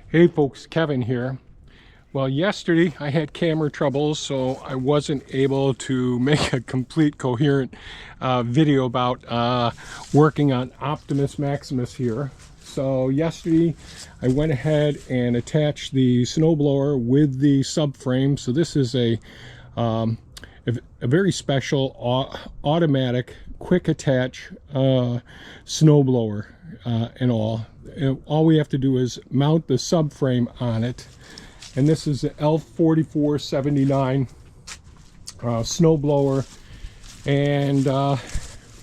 Hey folks, Kevin here. Well, yesterday I had camera troubles, so I wasn't able to make a complete coherent video about working on Optimus Maximus here. So yesterday I went ahead and attached the snowblower with the subframe. So this is a very special automatic quick attach snowblower and all. And all we have to do is mount the subframe on it, and this is the L4479 snowblower, and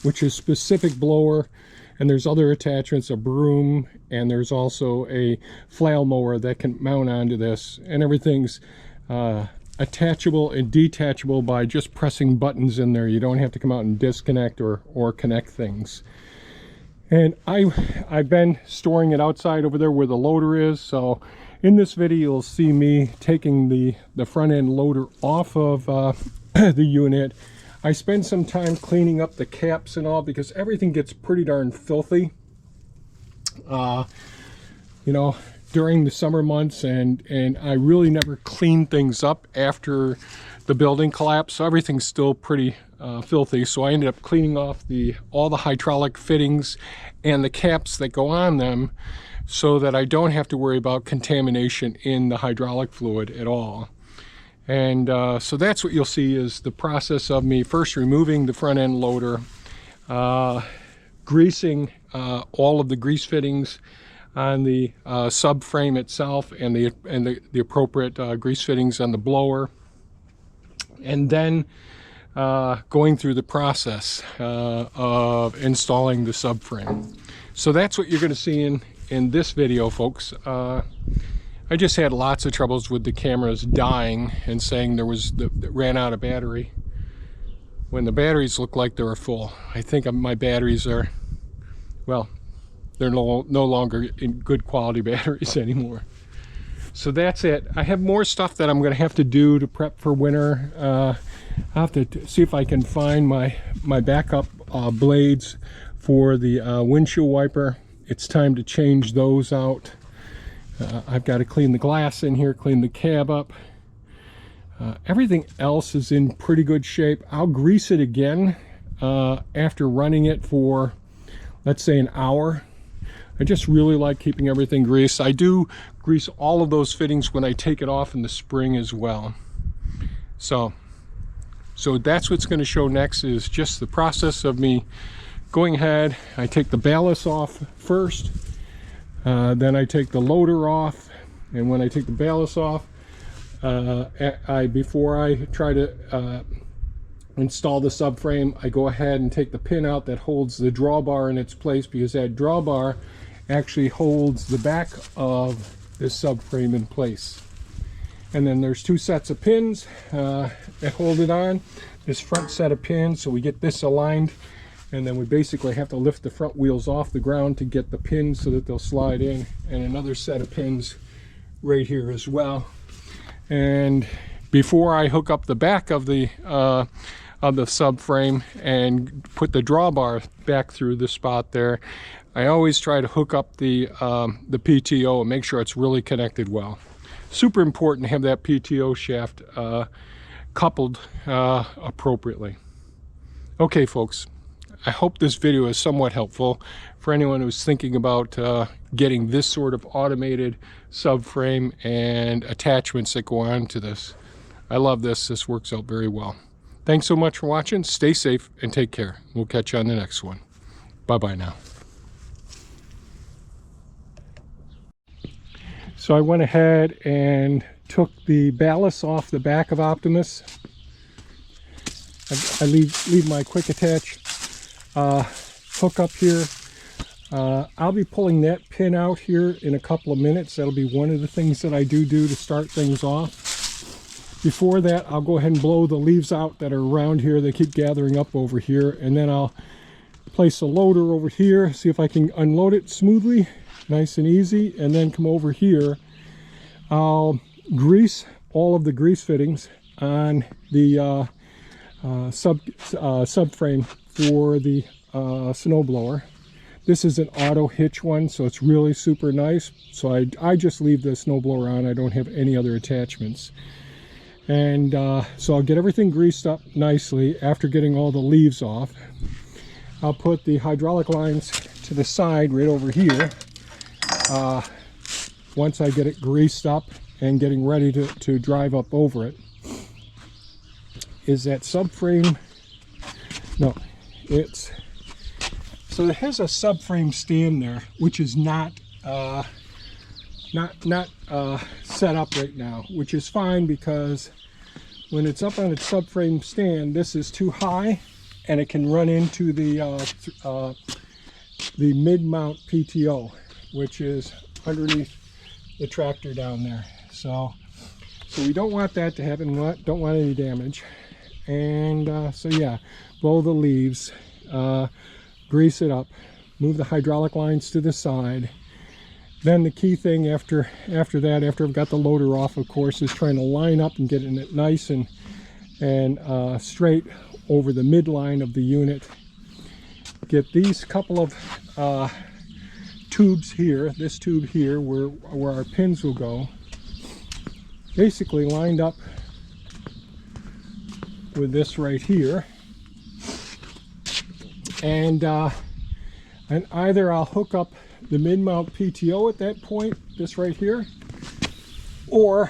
which is specific blower, and there's other attachments, a broom, and there's also a flail mower that can mount onto this, and everything's attachable and detachable by just pressing buttons in there. You don't have to come out and disconnect or connect things. And I've been storing it outside over there where the loader is. So in this video, you'll see me taking the front end loader off of the unit. I spend some time cleaning up the caps and all because everything gets pretty darn filthy, you know, during the summer months, and I really never clean things up after the building collapsed, so everything's still pretty filthy. So I ended up cleaning off all the hydraulic fittings and the caps that go on them, so that I don't have to worry about contamination in the hydraulic fluid at all. And so that's what you'll see is the process of me first removing the front end loader, greasing all of the grease fittings on the subframe itself, and the appropriate grease fittings on the blower, and then going through the process of installing the subframe. So that's what you're going to see in this video, folks. I just had lots of troubles with the cameras dying and saying that ran out of battery when the batteries look like they were full. I think my batteries are, well, they're no longer in good quality batteries anymore. So that's it. I have more stuff that I'm going to have to do to prep for winter. I'll have to see if I can find my backup blades for the windshield wiper. It's time to change those out. I've got to clean the glass in here, clean the cab up. Everything else is in pretty good shape. I'll grease it again after running it for, let's say, an hour. I just really like keeping everything greased. I do grease all of those fittings when I take it off in the spring as well. So that's what's going to show next, is just the process of me going ahead. I take the ballast off first, then I take the loader off, and when I take the ballast off, before I try to install the subframe, I go ahead and take the pin out that holds the drawbar in its place, because that drawbar actually holds the back of this subframe in place. And then there's two sets of pins that hold it on, this front set of pins, so we get this aligned, and then we basically have to lift the front wheels off the ground to get the pins so that they'll slide in, and another set of pins right here as well. And before I hook up the back of the subframe and put the drawbar back through the spot there, I always try to hook up the PTO and make sure it's really connected well. Super important to have that PTO shaft coupled appropriately. Okay, folks, I hope this video is somewhat helpful for anyone who's thinking about getting this sort of automated subframe and attachments that go on to this. I love this. This works out very well. Thanks so much for watching. Stay safe and take care. We'll catch you on the next one. Bye-bye now. So I went ahead and took the ballast off the back of Optimus. I leave my quick attach hook up here. I'll be pulling that pin out here in a couple of minutes. That'll be one of the things that I do to start things off. Before that, I'll go ahead and blow the leaves out that are around here. They keep gathering up over here, and then I'll place the loader over here, see if I can unload it smoothly, nice and easy, and then come over here. I'll grease all of the grease fittings on the subframe for the snowblower. This is an auto hitch one, so it's really super nice. So I just leave the snowblower on. I don't have any other attachments. And so I'll get everything greased up nicely after getting all the leaves off. I'll put the hydraulic lines to the side right over here. Once I get it greased up and getting ready to drive up over it. Is that subframe? No, it's... So it has a subframe stand there, which is not set up right now, which is fine because when it's up on its subframe stand, this is too high, and it can run into the mid-mount PTO, which is underneath the tractor down there. So we don't want that to happen. Don't want any damage. And so yeah, blow the leaves. Grease it up, move the hydraulic lines to the side. Then the key thing after that, after I've got the loader off, of course, is trying to line up and getting it nice and straight over the midline of the unit. Get these couple of tubes here, this tube here, where our pins will go, basically lined up with this right here. And either I'll hook up the mid-mount PTO at that point, this right here, or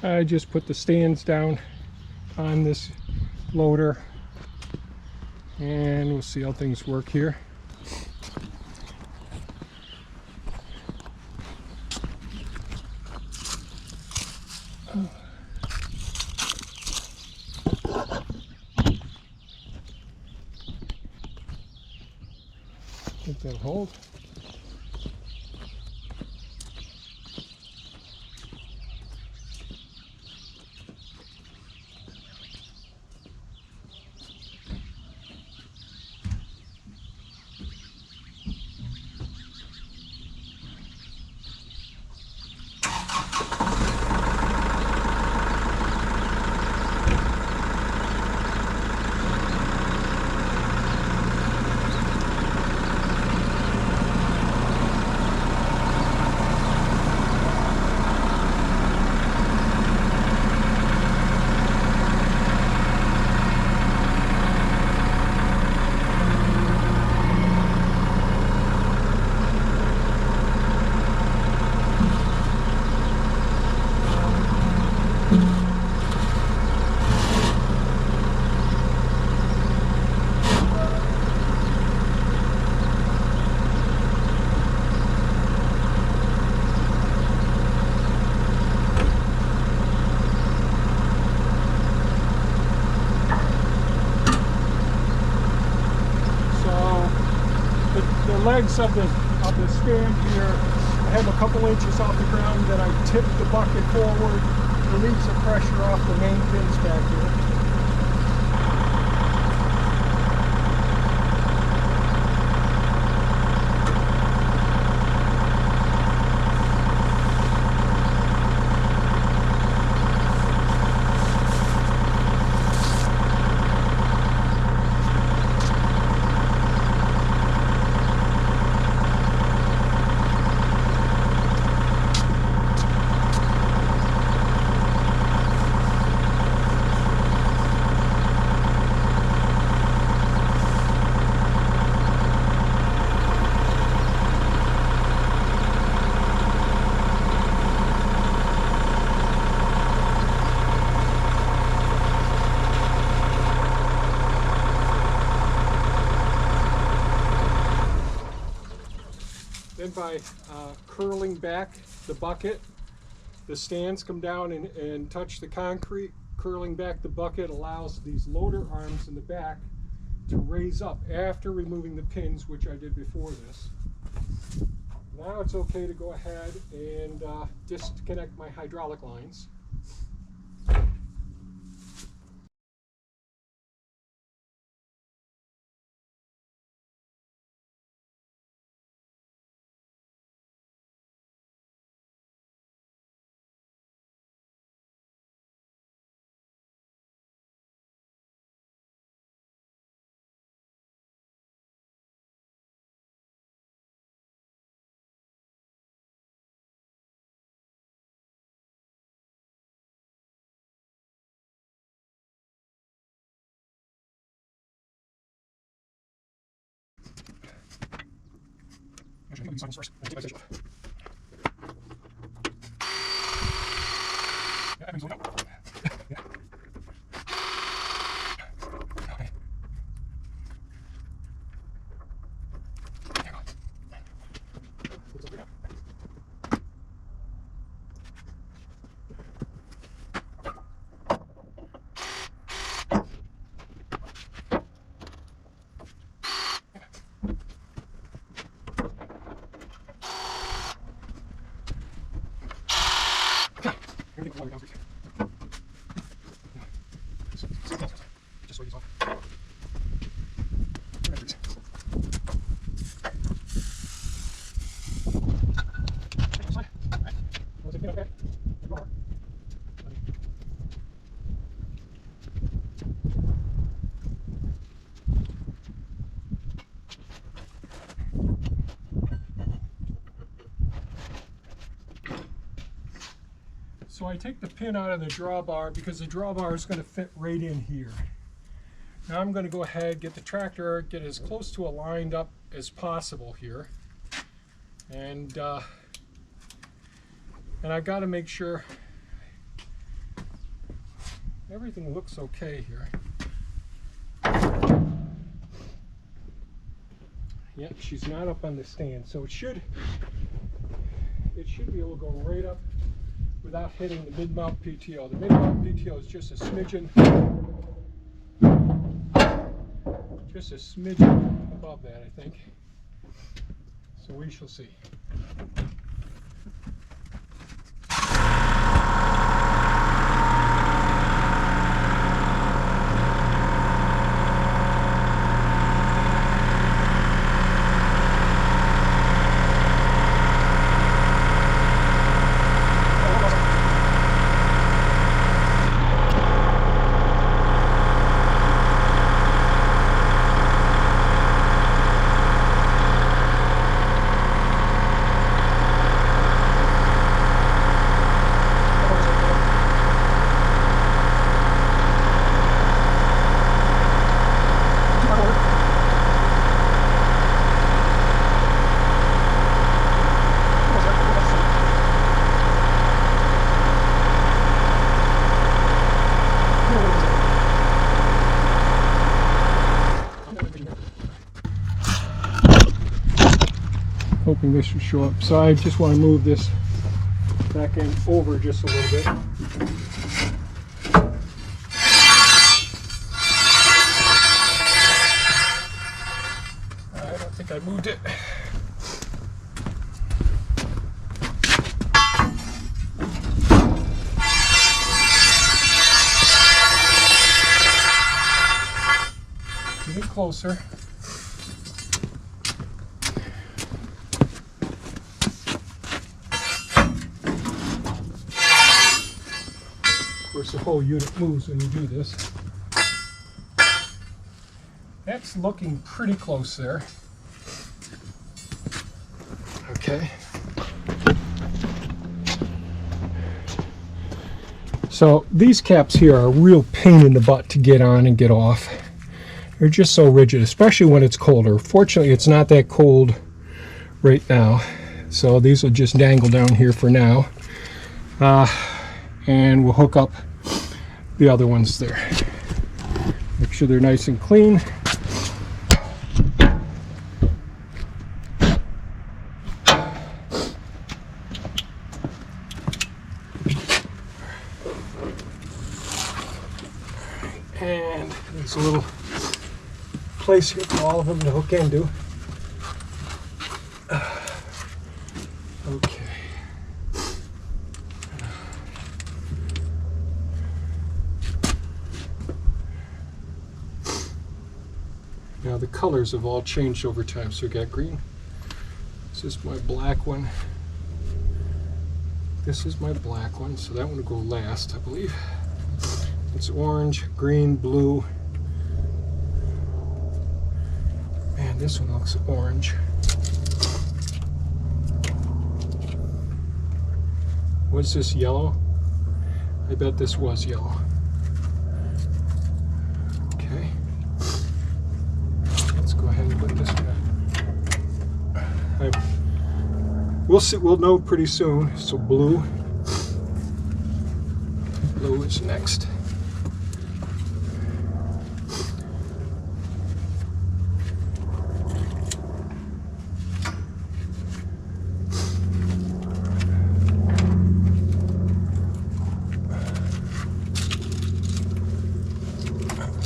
I just put the stands down on this loader, and we'll see how things work here. I think that'll hold. Legs of the stand here, I have a couple inches off the ground, then I tip the bucket forward, release the pressure off the main pins back here. Then by curling back the bucket, the stands come down and touch the concrete, curling back the bucket allows these loader arms in the back to raise up after removing the pins, which I did before this. Now it's okay to go ahead and disconnect my hydraulic lines. Actually, I think we can sign this first. I think I said so. Yeah, everything's going up. Yeah. Okay. There we go. Looks like we got. Everything's going downstairs. Just so these off. So I take the pin out of the drawbar because the drawbar is going to fit right in here. Now I'm going to go ahead, get the tractor, get as close to a lined up as possible here. And I got to make sure everything looks okay here. Yep, she's not up on the stand, so it should be able to go right up without hitting the mid-mount PTO. The mid-mount PTO is just a smidgen above that, I think. So we shall see. Hoping this should show up. So I just want to move this back end over just a little bit. I don't think I moved it. Get it closer. Of course, the whole unit moves when you do this. That's looking pretty close there. Okay. So these caps here are a real pain in the butt to get on and get off. They're just so rigid, especially when it's colder. Fortunately, it's not that cold right now. So these will just dangle down here for now. And we'll hook up the other ones there. Make sure they're nice and clean. There's a little place here for all of them to hook into. Okay. Now the colors have all changed over time. So we got green. This is my black one. This is my black one, so that one will go last, I believe. It's orange, green, blue. Man, this one looks orange. Was this yellow? I bet this was yellow. Okay. Let's go ahead and put this one. We'll see. We'll know pretty soon. So blue. Blue is next.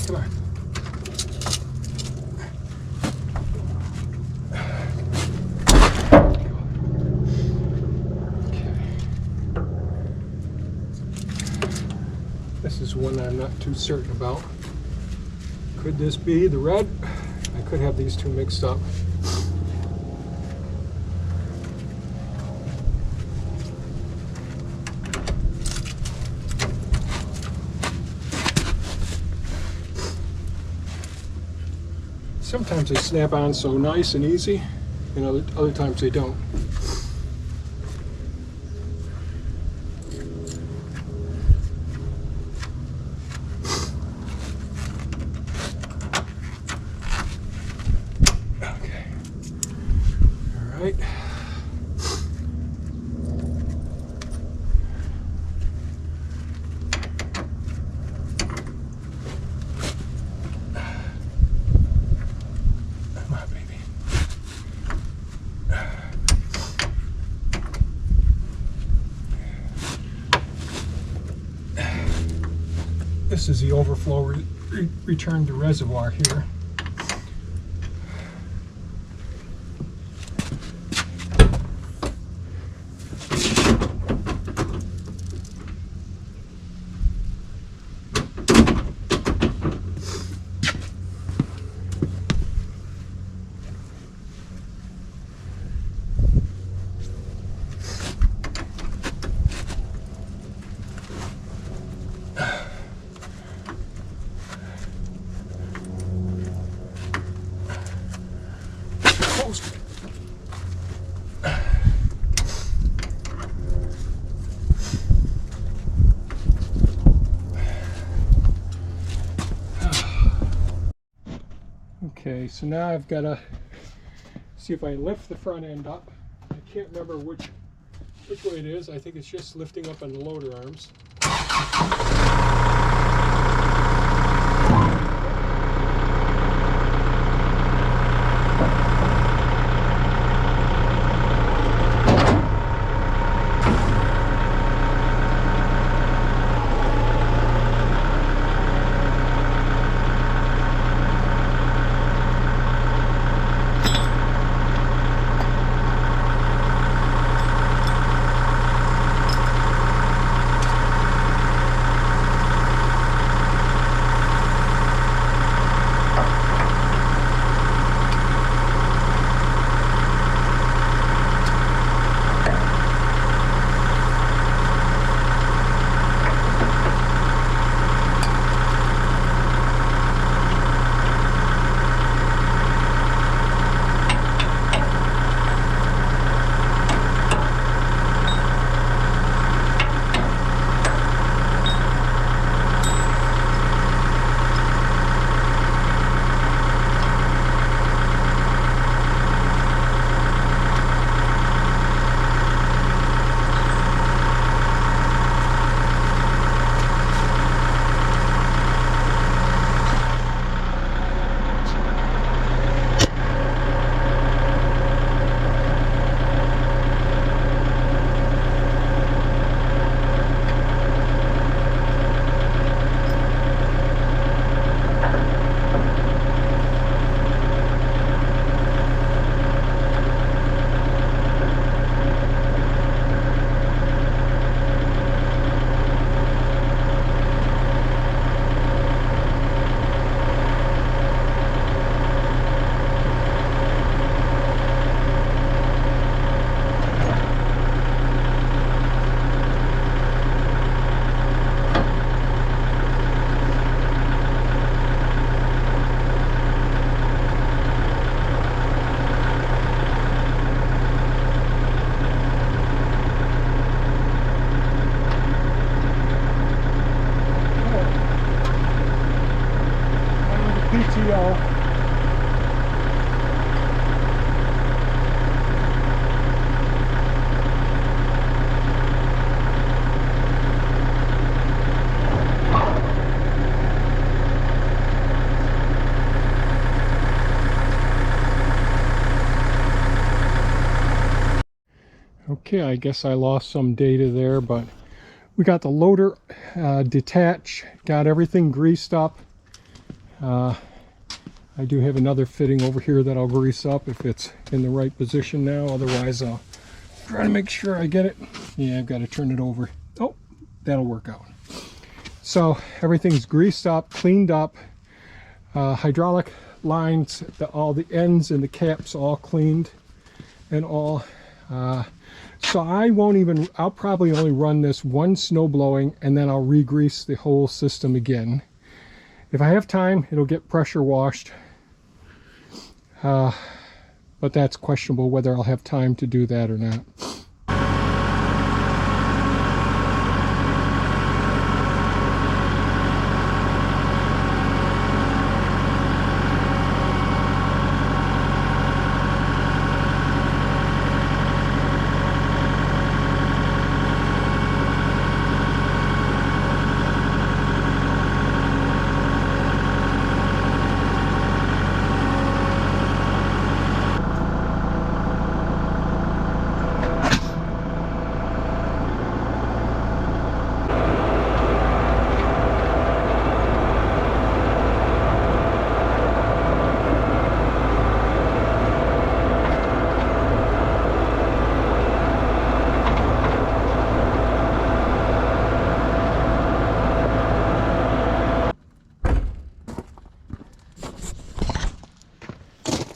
Come on. This is one I'm not too certain about. Could this be the red? I could have these two mixed up. Sometimes they snap on so nice and easy, and other times they don't. Right. Come on, baby. This is the overflow return to reservoir here. Okay, so now I've got to see if I lift the front end up. I can't remember which way it is. I think it's just lifting up on the loader arms. Okay, I guess I lost some data there, but we got the loader detached, got everything greased up. I do have another fitting over here that I'll grease up if it's in the right position now. Otherwise, I'll try to make sure I get it. Yeah, I've got to turn it over. Oh, that'll work out. So everything's greased up, cleaned up. Hydraulic lines, all the ends and the caps all cleaned and all. So I'll probably only run this one snow blowing and then I'll re-grease the whole system again. If I have time, it'll get pressure washed. But that's questionable whether I'll have time to do that or not.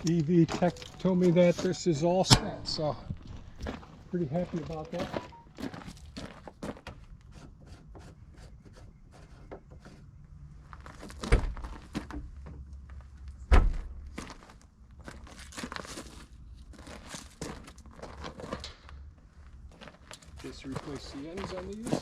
EV Tech told me that this is all set, so pretty happy about that. Just replace the ends on these.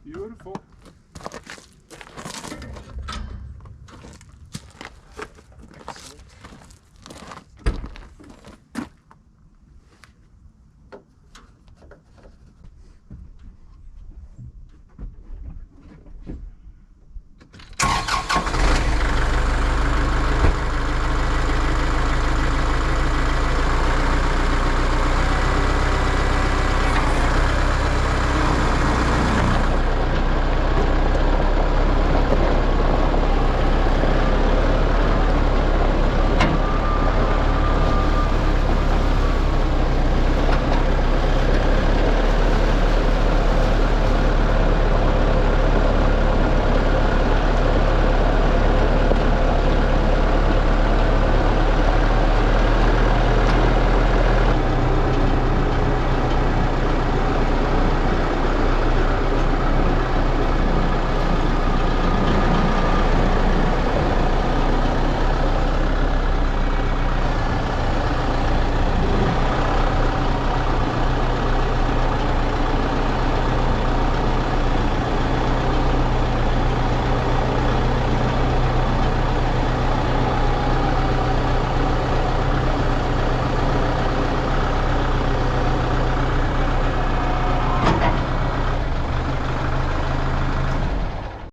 Beautiful.